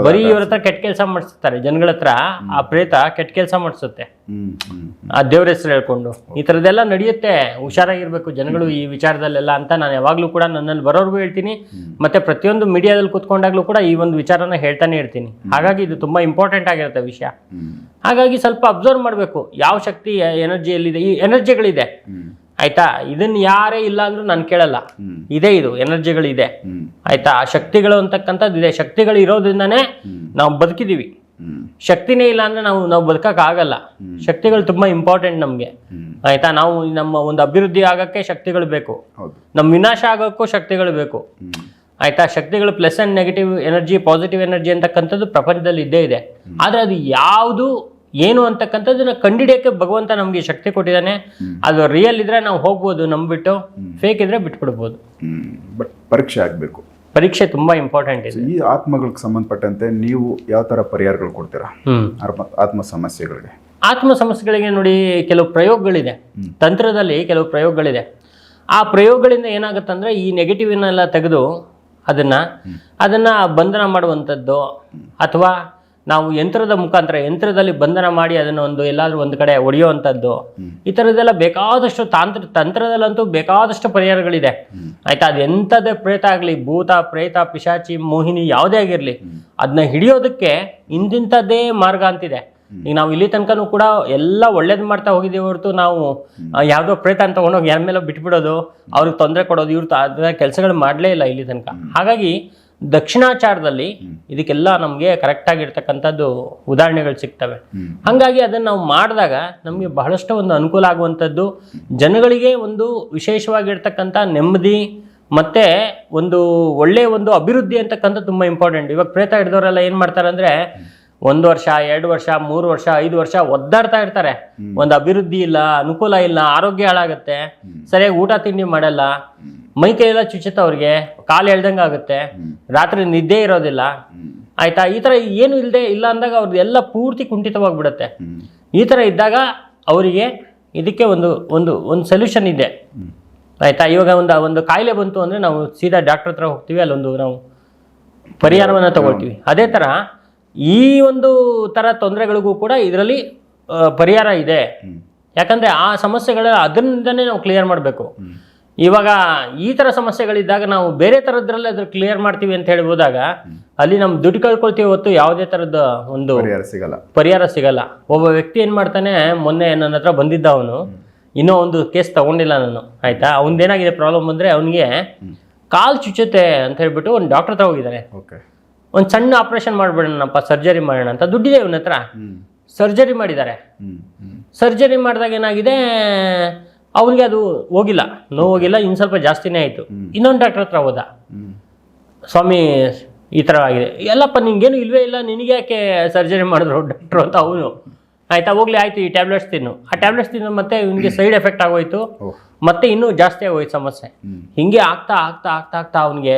ಬರೀ ಇವ್ರ ಹತ್ರ ಕೆಟ್ಟ ಕೆಲಸ ಮಾಡಿಸ್ತಾರೆ ಜನಗಳ ಹತ್ರ. ಆ ಪ್ರೇತ ಕೆಟ್ಟ ಕೆಲಸ ಮಾಡಿಸುತ್ತೆ ಆ ದೇವ್ರ ಹೆಸರು ಹೇಳ್ಕೊಂಡು. ಈ ಥರದ್ದೆಲ್ಲ ನಡೆಯುತ್ತೆ, ಹುಷಾರಾಗಿರ್ಬೇಕು ಜನಗಳು ಈ ವಿಚಾರದಲ್ಲೆಲ್ಲ ಅಂತ ನಾನು ಯಾವಾಗಲೂ ಕೂಡ ನನ್ನಲ್ಲಿ ಬರೋರ್ಗೂ ಹೇಳ್ತೀನಿ. ಮತ್ತೆ ಪ್ರತಿಯೊಂದು ಮೀಡಿಯಾದಲ್ಲಿ ಕೂತ್ಕೊಂಡಾಗ್ಲೂ ಕೂಡ ಈ ಒಂದು ವಿಚಾರನ ಹೇಳ್ತಾನೆ ಇರ್ತೀನಿ. ಹಾಗಾಗಿ ಇದು ತುಂಬಾ ಇಂಪಾರ್ಟೆಂಟ್ ಆಗಿರುತ್ತೆ ವಿಷಯ. ಹಾಗಾಗಿ ಸ್ವಲ್ಪ ಅಬ್ಸರ್ವ್ ಮಾಡಬೇಕು ಯಾವ ಶಕ್ತಿ ಎನರ್ಜಿಯಲ್ಲಿದೆ. ಈ ಎನರ್ಜಿಗಳಿದೆ, ಆಯ್ತಾ, ಇದನ್ನ ಯಾರೇ ಇಲ್ಲ ಅಂದ್ರೂ ನಾನು ಕೇಳಲ್ಲ, ಇದು ಎನರ್ಜಿಗಳಿದೆ. ಆಯ್ತಾ, ಆ ಶಕ್ತಿಗಳು ಅಂತಕ್ಕಂಥದ್ದು ಇದೆ. ಶಕ್ತಿಗಳು ಇರೋದ್ರಿಂದಾನೇ ನಾವು ಬದುಕಿದೀವಿ. ಶಕ್ತಿನೇ ಇಲ್ಲ ಅಂದ್ರೆ ನಾವು ಬದುಕಕ್ ಆಗಲ್ಲ. ಶಕ್ತಿಗಳು ತುಂಬಾ ಇಂಪಾರ್ಟೆಂಟ್ ನಮ್ಗೆ. ಆಯ್ತಾ, ನಾವು ನಮ್ಮ ಒಂದು ಅಭಿವೃದ್ಧಿ ಆಗಕ್ಕೆ ಶಕ್ತಿಗಳು ಬೇಕು, ನಮ್ಮ ವಿನಾಶ ಆಗೋಕ್ಕೂ ಶಕ್ತಿಗಳು ಬೇಕು. ಆಯ್ತಾ, ಶಕ್ತಿಗಳು plus and negative energy, positive energy ಅಂತಕ್ಕಂಥದ್ದು ಪ್ರಪಂಚದಲ್ಲಿ ಇದ್ದೇ ಇದೆ. ಆದ್ರೆ ಅದು ಯಾವುದು ಏನು ಅಂತಕ್ಕಂಥದ್ದನ್ನ ಕಂಡಿಡಿಯಕ್ಕೆ ಭಗವಂತ ನಮ್ಗೆ ಶಕ್ತಿ ಕೊಟ್ಟಿದ್ದಾನೆ. ಅದು ರಿಯಲ್ ಇದ್ರೆ ನಾವು ಹೋಗ್ಬೋದು ನಂಬಿಟ್ಟು, ಫೇಕ್ ಇದ್ರೆ ಬಿಟ್ಬಿಡ್ಬೋದು. ಬಟ್ ಪರೀಕ್ಷೆ ಆಗ್ಬೇಕು. ಪರೀಕ್ಷೆ ತುಂಬಾ ಇಂಪಾರ್ಟೆಂಟ್ ಇದೆ. ಈ ಆತ್ಮಗಳಿಗೆ ಸಂಬಂಧಪಟ್ಟಂತೆ ನೀವು ಯಾವ ತರ ಪರಿಹಾರಗಳು ಕೊಡ್ತೀರಾ ಆತ್ಮ ಸಮಸ್ಯೆಗಳಿಗೆ? ಆತ್ಮ ಸಮಸ್ಯೆಗಳಿಗೆ ನೋಡಿ, ಕೆಲವು ಪ್ರಯೋಗಗಳಿದೆ, ತಂತ್ರದಲ್ಲಿ ಕೆಲವು ಪ್ರಯೋಗಗಳಿದೆ. ಆ ಪ್ರಯೋಗಗಳಿಂದ ಏನಾಗುತ್ತಂದ್ರೆ ಈ ನೆಗೆಟಿವ್ನೆಲ್ಲ ತೆಗೆದು ಅದನ್ನ ಬಂಧನ ಮಾಡುವಂಥದ್ದು, ಅಥವಾ ನಾವು ಯಂತ್ರದ ಮುಖಾಂತರ ಯಂತ್ರದಲ್ಲಿ ಬಂಧನ ಮಾಡಿ ಅದನ್ನು ಎಲ್ಲಾದ್ರೂ ಒಂದು ಕಡೆ ಒಡೆಯುವಂಥದ್ದು, ಈ ಥರದ್ದೆಲ್ಲ ಬೇಕಾದಷ್ಟು ತಂತ್ರದಲ್ಲಂತೂ ಬೇಕಾದಷ್ಟು ಪರಿಹಾರಗಳಿದೆ. ಆಯ್ತಾ, ಅದು ಎಂಥದ್ದೇ ಪ್ರೇತ ಆಗಲಿ, ಭೂತ ಪ್ರೇತ ಪಿಶಾಚಿ ಮೋಹಿನಿ ಯಾವುದೇ ಆಗಿರಲಿ, ಅದನ್ನ ಹಿಡಿಯೋದಕ್ಕೆ ಇಂತಿಂಥದ್ದೇ ಮಾರ್ಗ ಅಂತಿದೆ. ಈಗ ನಾವು ಇಲ್ಲಿ ತನಕನೂ ಕೂಡ ಎಲ್ಲ ಒಳ್ಳೇದು ಮಾಡ್ತಾ ಹೋಗಿದ್ದೀವಿ ಹೊರತು ನಾವು ಯಾವುದೋ ಪ್ರೇತ ಅಂತ ತಗೊಂಡೋಗಿ ಯಾರ ಮೇಲೆ ಬಿಟ್ಬಿಡೋದು, ಅವ್ರಿಗೆ ತೊಂದರೆ ಕೊಡೋದು, ಇವ್ರು ಅದರ ಕೆಲಸಗಳು ಮಾಡಲೇ ಇಲ್ಲ ಇಲ್ಲಿ ತನಕ. ಹಾಗಾಗಿ ದಕ್ಷಿಣಾಚಾರದಲ್ಲಿ ಇದಕ್ಕೆಲ್ಲ ನಮಗೆ ಕರೆಕ್ಟಾಗಿರ್ತಕ್ಕಂಥದ್ದು ಉದಾಹರಣೆಗಳು ಸಿಗ್ತವೆ. ಹಾಗಾಗಿ ಅದನ್ನು ನಾವು ಮಾಡಿದಾಗ ನಮಗೆ ಬಹಳಷ್ಟು ಒಂದು ಅನುಕೂಲ ಆಗುವಂಥದ್ದು, ಜನಗಳಿಗೆ ಒಂದು ವಿಶೇಷವಾಗಿರ್ತಕ್ಕಂಥ ನೆಮ್ಮದಿ ಮತ್ತು ಒಂದು ಒಳ್ಳೆಯ ಒಂದು ಅಭಿವೃದ್ಧಿ ಅಂತಕ್ಕಂಥ ತುಂಬ ಇಂಪಾರ್ಟೆಂಟ್. ಇವಾಗ ಪ್ರೇತ ಹಿಡಿದವರೆಲ್ಲ ಏನು ಮಾಡ್ತಾರೆ ಅಂದರೆ 1 ವರ್ಷ 2 ವರ್ಷ 3 ವರ್ಷ 5 ವರ್ಷ ಒದ್ದಾಡ್ತಾ ಇರ್ತಾರೆ. ಒಂದು ಅಭಿವೃದ್ಧಿ ಇಲ್ಲ, ಅನುಕೂಲ ಇಲ್ಲ, ಆರೋಗ್ಯ ಹಾಳಾಗುತ್ತೆ, ಸರಿಯಾಗಿ ಊಟ ತಿಂಡಿ ಮಾಡಲ್ಲ, ಮೈ ಕೈ ಎಲ್ಲ ಚುಚ್ಚುತ್ತೆ, ಅವ್ರಿಗೆ ಕಾಲು ಎಳ್ದಂಗೆ ಆಗುತ್ತೆ, ರಾತ್ರಿ ನಿದ್ದೆ ಇರೋದಿಲ್ಲ. ಆಯ್ತಾ, ಈ ಥರ ಏನು ಇಲ್ಲ ಅಂದಾಗ ಅವ್ರದ್ದು ಎಲ್ಲ ಪೂರ್ತಿ ಕುಂಠಿತವಾಗಿಬಿಡುತ್ತೆ. ಈ ಥರ ಇದ್ದಾಗ ಅವರಿಗೆ ಇದಕ್ಕೆ ಒಂದು ಸೊಲ್ಯೂಷನ್ ಇದೆ. ಆಯ್ತಾ, ಇವಾಗ ಒಂದು ಕಾಯಿಲೆ ಬಂತು ಅಂದರೆ ನಾವು ಸೀದಾ ಡಾಕ್ಟರ್ ಹತ್ರ ಹೋಗ್ತೀವಿ, ಅಲ್ಲೊಂದು ನಾವು ಪರಿಹಾರವನ್ನು ತಗೊಳ್ತೀವಿ. ಅದೇ ಥರ ಈ ಒಂದು ಥರ ತೊಂದರೆಗಳಿಗೂ ಕೂಡ ಇದರಲ್ಲಿ ಪರಿಹಾರ ಇದೆ. ಯಾಕಂದರೆ ಆ ಸಮಸ್ಯೆಗಳ ಅದರಿಂದನೇ ನಾವು ಕ್ಲಿಯರ್ ಮಾಡಬೇಕು. ಇವಾಗ ಈ ಥರ ಸಮಸ್ಯೆಗಳಿದ್ದಾಗ ನಾವು ಬೇರೆ ಥರದ್ರಲ್ಲಿ ಅದ್ರ ಕ್ಲಿಯರ್ ಮಾಡ್ತೀವಿ ಅಂತ ಹೇಳ್ಬೋದಾಗ ಅಲ್ಲಿ ನಮ್ಮ ದುಡ್ಡು ಕಳ್ಕೊಳ್ತೀವಿ ಹೊತ್ತು ಯಾವುದೇ ಥರದ ಒಂದು ಪರಿಹಾರ ಸಿಗಲ್ಲ. ಒಬ್ಬ ವ್ಯಕ್ತಿ ಏನು ಮಾಡ್ತಾನೆ, ಮೊನ್ನೆ ನನ್ನ ಹತ್ರ ಬಂದಿದ್ದ ಅವನು, ಇನ್ನೂ ಒಂದು ಕೇಸ್ ತಗೊಂಡಿಲ್ಲ ನಾನು, ಆಯ್ತಾ. ಅವನದೇನಾಗಿದೆ ಪ್ರಾಬ್ಲಮ್ ಅಂದರೆ ಅವನಿಗೆ ಕಾಲು ಚುಚ್ಚುತ್ತೆ ಅಂತ ಹೇಳ್ಬಿಟ್ಟು ಒಂದು ಡಾಕ್ಟರ್ ಹತ್ರ ಹೋಗಿದ್ದಾನೆ. ಒಂದು ಸಣ್ಣ ಆಪ್ರೇಷನ್ ಮಾಡ್ಬಿಡೋಣಪ್ಪ, ಸರ್ಜರಿ ಮಾಡೋಣ ಅಂತ ದುಡ್ಡಿದೆ ಇವನ ಹತ್ರ. ಸರ್ಜರಿ ಮಾಡಿದ್ದಾರೆ. ಸರ್ಜರಿ ಮಾಡಿದಾಗ ಏನಾಗಿದೆ, ಅವನಿಗೆ ಅದು ಹೋಗಿಲ್ಲ, ನೋವು ಹೋಗಿಲ್ಲ, ಇನ್ನು ಸ್ವಲ್ಪ ಜಾಸ್ತಿನೇ ಆಯಿತು. ಇನ್ನೊಂದು ಡಾಕ್ಟರ್ ಹತ್ರ ಹೋದ. ಸ್ವಾಮಿ ಈ ಥರ ಆಗಿದೆ. ಎಲ್ಲಪ್ಪ ನಿನ್ಗೇನು ಇಲ್ವೇ ಇಲ್ಲ, ನಿನಗೆ ಯಾಕೆ ಸರ್ಜರಿ ಮಾಡಿದ್ರು ಡಾಕ್ಟ್ರು ಅಂತ ಅವನು. ಆಯ್ತಾ, ಹೋಗ್ಲಿ ಆಯಿತು, ಈ ಟ್ಯಾಬ್ಲೆಟ್ಸ್ ತಿನ್ನು. ಆ ಟ್ಯಾಬ್ಲೆಟ್ಸ್ ತಿನ್ನು ಮತ್ತೆ ಇವನಿಗೆ ಸೈಡ್ ಎಫೆಕ್ಟ್ ಆಗೋಯ್ತು, ಮತ್ತೆ ಇನ್ನೂ ಜಾಸ್ತಿ ಆಗೋಯ್ತು ಸಮಸ್ಯೆ. ಹಿಂಗೆ ಆಗ್ತಾ ಆಗ್ತಾ ಆಗ್ತಾ ಆಗ್ತಾ ಅವನಿಗೆ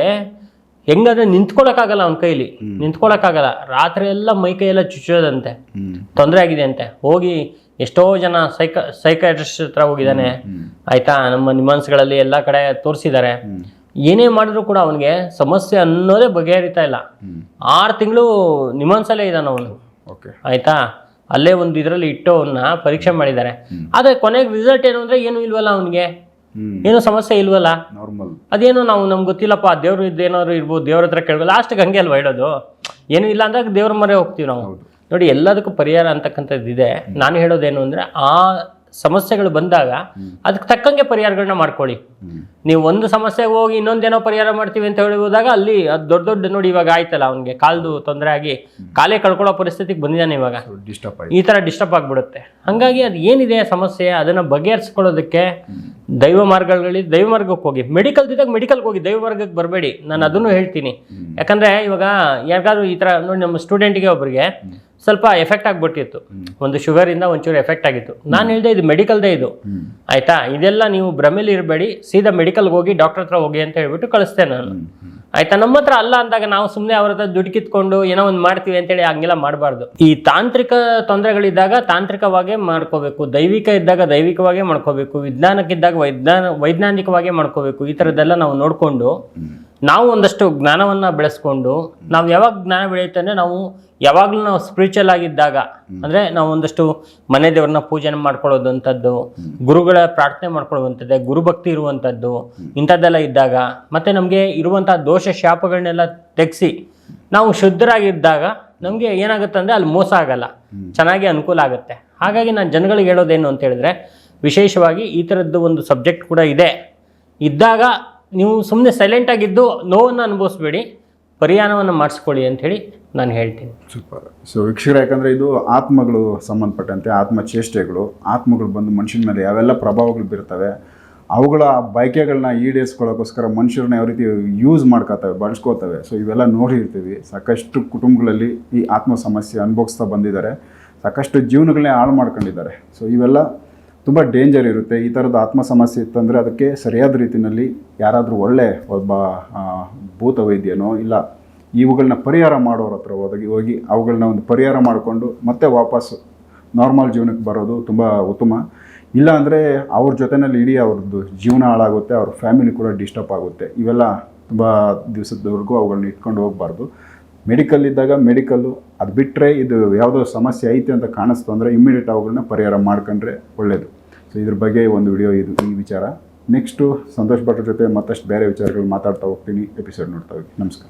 ಹೆಂಗಂದ್ರೆ ನಿಂತ್ಕೊಳ್ಳೋಕ್ಕಾಗಲ್ಲ, ಅವನ ಕೈಲಿ ನಿಂತ್ಕೊಳ್ಳೋಕ್ಕಾಗಲ್ಲ. ರಾತ್ರಿ ಎಲ್ಲ ಮೈ ಕೈ ಎಲ್ಲ ಚುಚ್ಚೋದಂತೆ, ತೊಂದರೆ ಆಗಿದೆ ಅಂತೆ. ಹೋಗಿ ಎಷ್ಟೋ ಜನ ಸೈಕಾಟ್ರಿಸ್ಟ್ ಹತ್ರ ಹೋಗಿದ್ದಾನೆ, ಆಯ್ತಾ. ನಮ್ಮ ನಿಮಾನ್ಸ್ಗಳಲ್ಲಿ ಎಲ್ಲ ಕಡೆ ತೋರಿಸಿದ್ದಾರೆ. ಏನೇ ಮಾಡಿದ್ರು ಕೂಡ ಅವನಿಗೆ ಸಮಸ್ಯೆ ಅನ್ನೋದೇ ಬಗೆಹರಿತಾ ಇಲ್ಲ. 6 ತಿಂಗಳು ನಿಮಾನ್ಸಲ್ಲೇ ಇದ್ದಾನೆ ಅವನು, ಆಯ್ತಾ. ಅಲ್ಲೇ ಒಂದು ಇದರಲ್ಲಿ ಇಟ್ಟು ಅವನ್ನ ಪರೀಕ್ಷೆ ಮಾಡಿದ್ದಾರೆ. ಆದರೆ ಕೊನೆಗೆ ರಿಸಲ್ಟ್ ಏನು ಅಂದರೆ ಏನೂ ಇಲ್ವಲ್ಲ, ಅವನಿಗೆ ಏನೋ ಸಮಸ್ಯೆ ಇಲ್ವಲ್ಲ, ಅದೇನೋ ನಮ್ಗೆ ಗೊತ್ತಿಲ್ಲಪ್ಪ, ದೇವ್ರು ಇದ್ದೇನಾದ್ರು ಇರ್ಬೋದು, ದೇವ್ರ ಹತ್ರ ಕೇಳಬೇಕು. ಲಾಸ್ಟ್ಗೆ ಹಂಗೆ ಅಲ್ವಾ ಇಡೋದು, ಏನೂ ಇಲ್ಲ ಅಂದಾಗ ದೇವ್ರ ಮೊರೆ ಹೋಗ್ತೀವಿ ನಾವು. ನೋಡಿ, ಎಲ್ಲದಕ್ಕೂ ಪರಿಹಾರ ಅಂತಕ್ಕಂಥದ್ದು ಇದೆ. ನಾನು ಹೇಳೋದೇನು ಅಂದರೆ, ಆ ಸಮಸ್ಯೆಗಳು ಬಂದಾಗ ಅದಕ್ಕೆ ತಕ್ಕಂಗೆ ಪರಿಹಾರಗಳನ್ನ ಮಾಡ್ಕೊಳ್ಳಿ. ನೀವು ಒಂದು ಸಮಸ್ಯೆಗೆ ಹೋಗಿ ಇನ್ನೊಂದೇನೋ ಪರಿಹಾರ ಮಾಡ್ತೀವಿ ಅಂತ ಹೇಳೋದಾಗ ಅಲ್ಲಿ ಅದು ದೊಡ್ಡ ದೊಡ್ಡ, ನೋಡಿ ಇವಾಗ ಆಯ್ತಲ್ಲ, ಅವನಿಗೆ ಕಾಲ್ದು ತೊಂದರೆ ಆಗಿ ಕಾಲೇ ಕಳ್ಕೊಳ್ಳೋ ಪರಿಸ್ಥಿತಿಗೆ ಬಂದಿದ್ದಾನೆ ಇವಾಗ. ಈ ಥರ ಡಿಸ್ಟರ್ಬ್ ಆಗಿಬಿಡುತ್ತೆ. ಹಾಗಾಗಿ ಅದು ಏನಿದೆ ಸಮಸ್ಯೆ, ಅದನ್ನು ಬಗೆಹರಿಸ್ಕೊಳ್ಳೋದಕ್ಕೆ ದೈವ ಮಾರ್ಗಗಳಲ್ಲಿ ದೈವ ಮಾರ್ಗಕ್ಕೆ ಹೋಗಿ. ಮೆಡಿಕಲ್ದಿದ್ದಾಗ ಮೆಡಿಕಲ್ಗೆ ಹೋಗಿ, ದೈವ ಮಾರ್ಗಕ್ಕೆ ಬರಬೇಡಿ. ನಾನು ಅದನ್ನು ಹೇಳ್ತೀನಿ. ಯಾಕಂದರೆ ಇವಾಗ ಯಾರಿಗಾದ್ರೂ ಈ ಥರ ನೋಡಿ, ನಮ್ಮ ಸ್ಟೂಡೆಂಟಿಗೆ ಒಬ್ಬರಿಗೆ ಸ್ವಲ್ಪ ಎಫೆಕ್ಟ್ ಆಗಿಬಿಟ್ಟಿತ್ತು, ಒಂದು ಶುಗರಿಂದ ಒಂಚೂರು ಎಫೆಕ್ಟ್ ಆಗಿತ್ತು. ನಾನು ಹೇಳಿದೆ, ಇದು ಮೆಡಿಕಲ್ದೇ ಇದು, ಆಯಿತಾ. ಇದೆಲ್ಲ ನೀವು ಭ್ರಮೇಲಿ ಇರಬೇಡಿ, ಸೀದಾ ಮೆಡಿಕಲ್ಗೆ ಹೋಗಿ ಡಾಕ್ಟರ್ ಹತ್ರ ಹೋಗಿ ಅಂತ ಹೇಳ್ಬಿಟ್ಟು ಕಳಿಸ್ತೇನೆ ನಾನು, ಆಯಿತಾ. ನಮ್ಮ ಹತ್ರ ಅಲ್ಲ ಅಂದಾಗ ನಾವು ಸುಮ್ಮನೆ ಅವ್ರ ಹತ್ರ ದುಡ್ಡು ಕಿತ್ಕೊಂಡು ಏನೋ ಒಂದು ಮಾಡ್ತೀವಿ ಅಂತೇಳಿ ಹಂಗೆಲ್ಲ ಮಾಡಬಾರ್ದು. ಈ ತಾಂತ್ರಿಕ ತೊಂದರೆಗಳಿದ್ದಾಗ ತಾಂತ್ರಿಕವಾಗೇ ಮಾಡ್ಕೋಬೇಕು, ದೈವಿಕ ಇದ್ದಾಗ ದೈವಿಕವಾಗೇ ಮಾಡ್ಕೋಬೇಕು, ವಿಜ್ಞಾನಕ್ಕಿದ್ದಾಗ ವೈಜ್ಞಾನಿಕವಾಗೇ ಮಾಡ್ಕೋಬೇಕು. ಈ ಥರದ್ದೆಲ್ಲ ನಾವು ನೋಡಿಕೊಂಡು ನಾವು ಒಂದಷ್ಟು ಜ್ಞಾನವನ್ನು ಬೆಳೆಸ್ಕೊಂಡು, ನಾವು ಯಾವಾಗ ಜ್ಞಾನ ಬೆಳೆಯುತ್ತೆ ಅಂದರೆ, ನಾವು ಯಾವಾಗಲೂ ನಾವು ಸ್ಪಿರಿಚುವಲ್ ಆಗಿದ್ದಾಗ, ಅಂದರೆ ನಾವು ಒಂದಷ್ಟು ಮನೆ ದೇವ್ರನ್ನ ಪೂಜೆ ಮಾಡ್ಕೊಳ್ಳೋದಂಥದ್ದು, ಗುರುಗಳ ಪ್ರಾರ್ಥನೆ ಮಾಡ್ಕೊಳ್ಳುವಂಥದ್ದು, ಗುರುಭಕ್ತಿ ಇರುವಂಥದ್ದು, ಇಂಥದ್ದೆಲ್ಲ ಇದ್ದಾಗ, ಮತ್ತು ನಮಗೆ ಇರುವಂಥ ದೋಷ ಶಾಪಗಳನ್ನೆಲ್ಲ ತೆಗೆಸಿ ನಾವು ಶುದ್ಧರಾಗಿದ್ದಾಗ ನಮಗೆ ಏನಾಗುತ್ತೆ ಅಂದರೆ ಅಲ್ಲಿ ಮೋಸ ಆಗಲ್ಲ, ಚೆನ್ನಾಗಿ ಅನುಕೂಲ ಆಗುತ್ತೆ. ಹಾಗಾಗಿ ನಾನು ಜನಗಳಿಗೆ ಹೇಳೋದೇನು ಅಂತ ಹೇಳಿದ್ರೆ, ವಿಶೇಷವಾಗಿ ಈ ಥರದ್ದು ಒಂದು ಸಬ್ಜೆಕ್ಟ್ ಕೂಡ ಇದ್ದಾಗ ನೀವು ಸುಮ್ಮನೆ ಸೈಲೆಂಟಾಗಿದ್ದು ನೋವನ್ನು ಅನುಭವಿಸ್ಬೇಡಿ, ಪರಿಹಾರವನ್ನು ಮಾಡಿಸ್ಕೊಳ್ಳಿ ಅಂಥೇಳಿ ನಾನು ಹೇಳ್ತೀನಿ. ಸೂಪರ್. ಸೊ ವೀಕ್ಷಕರೇ, ಯಾಕಂದರೆ ಇದು ಆತ್ಮಗಳು ಸಂಬಂಧಪಟ್ಟಂತೆ, ಆತ್ಮಚೇಷ್ಟೆಗಳು, ಆತ್ಮಗಳು ಬಂದು ಮನುಷ್ಯನ ಮೇಲೆ ಯಾವೆಲ್ಲ ಪ್ರಭಾವಗಳು ಬೀರ್ತವೆ, ಅವುಗಳ ಬಯಕೆಗಳನ್ನ ಈಡೇರಿಸ್ಕೊಳ್ಳೋಕ್ಕೋಸ್ಕರ ಮನುಷ್ಯರನ್ನ ಯಾವ ರೀತಿ ಯೂಸ್ ಮಾಡ್ಕೋತವೆ, ಬಳಸ್ಕೋತವೆ. ಸೊ ಇವೆಲ್ಲ ನೋಡಿರ್ತೀವಿ. ಸಾಕಷ್ಟು ಕುಟುಂಬಗಳಲ್ಲಿ ಈ ಆತ್ಮ ಸಮಸ್ಯೆ ಅನುಭವಿಸ್ತಾ ಬಂದಿದ್ದಾರೆ, ಸಾಕಷ್ಟು ಜೀವನಗಳನ್ನೇ ಹಾಳು ಮಾಡ್ಕೊಂಡಿದ್ದಾರೆ. ಸೊ ಇವೆಲ್ಲ ತುಂಬ ಡೇಂಜರ್ ಇರುತ್ತೆ. ಈ ಥರದ ಆತ್ಮ ಸಮಸ್ಯೆ ಇತ್ತಂದರೆ ಅದಕ್ಕೆ ಸರಿಯಾದ ರೀತಿಯಲ್ಲಿ ಯಾರಾದರೂ ಒಳ್ಳೆ ಒಬ್ಬ ಭೂತ ವೈದ್ಯನೋ ಇಲ್ಲ ಇವುಗಳನ್ನ ಪರಿಹಾರ ಮಾಡೋರ ಹತ್ರ ಹೋಗಿ ಅವುಗಳನ್ನ ಒಂದು ಪರಿಹಾರ ಮಾಡಿಕೊಂಡು ಮತ್ತೆ ವಾಪಸ್ಸು ನಾರ್ಮಲ್ ಜೀವನಕ್ಕೆ ಬರೋದು ತುಂಬ ಉತ್ತಮ. ಇಲ್ಲ ಅಂದರೆ ಅವ್ರ ಜೊತೆಯಲ್ಲಿ ಇಡೀ ಅವ್ರದ್ದು ಜೀವನ ಹಾಳಾಗುತ್ತೆ, ಅವ್ರ ಫ್ಯಾಮಿಲಿ ಕೂಡ ಡಿಸ್ಟರ್ಬ್ ಆಗುತ್ತೆ. ಇವೆಲ್ಲ ತುಂಬ ದಿವಸದವರೆಗೂ ಅವುಗಳನ್ನ ಇಟ್ಕೊಂಡು ಹೋಗಬಾರ್ದು. ಮೆಡಿಕಲ್ ಇದ್ದಾಗ ಮೆಡಿಕಲ್ಲು, ಅದು ಬಿಟ್ಟರೆ ಇದು ಯಾವುದೋ ಸಮಸ್ಯೆ ಐತೆ ಅಂತ ಕಾಣಿಸ್ತು ಅಂದರೆ ಇಮ್ಮಿಡಿಯೇಟ್ ಅವುಗಳನ್ನ ಪರಿಹಾರ ಮಾಡ್ಕೊಂಡ್ರೆ ಒಳ್ಳೆಯದು. ಸೊ ಇದ್ರ ಬಗ್ಗೆ ಒಂದು ವಿಡಿಯೋ ಈ ವಿಚಾರ. ನೆಕ್ಸ್ಟು ಸಂತೋಷ್ ಭಟ್ರ ಜೊತೆ ಮತ್ತಷ್ಟು ಬೇರೆ ವಿಚಾರಗಳು ಮಾತಾಡ್ತಾ ಹೋಗ್ತೀನಿ, ಎಪಿಸೋಡ್ ನೋಡ್ತಾ ಹೋಗಿ. ನಮಸ್ಕಾರ.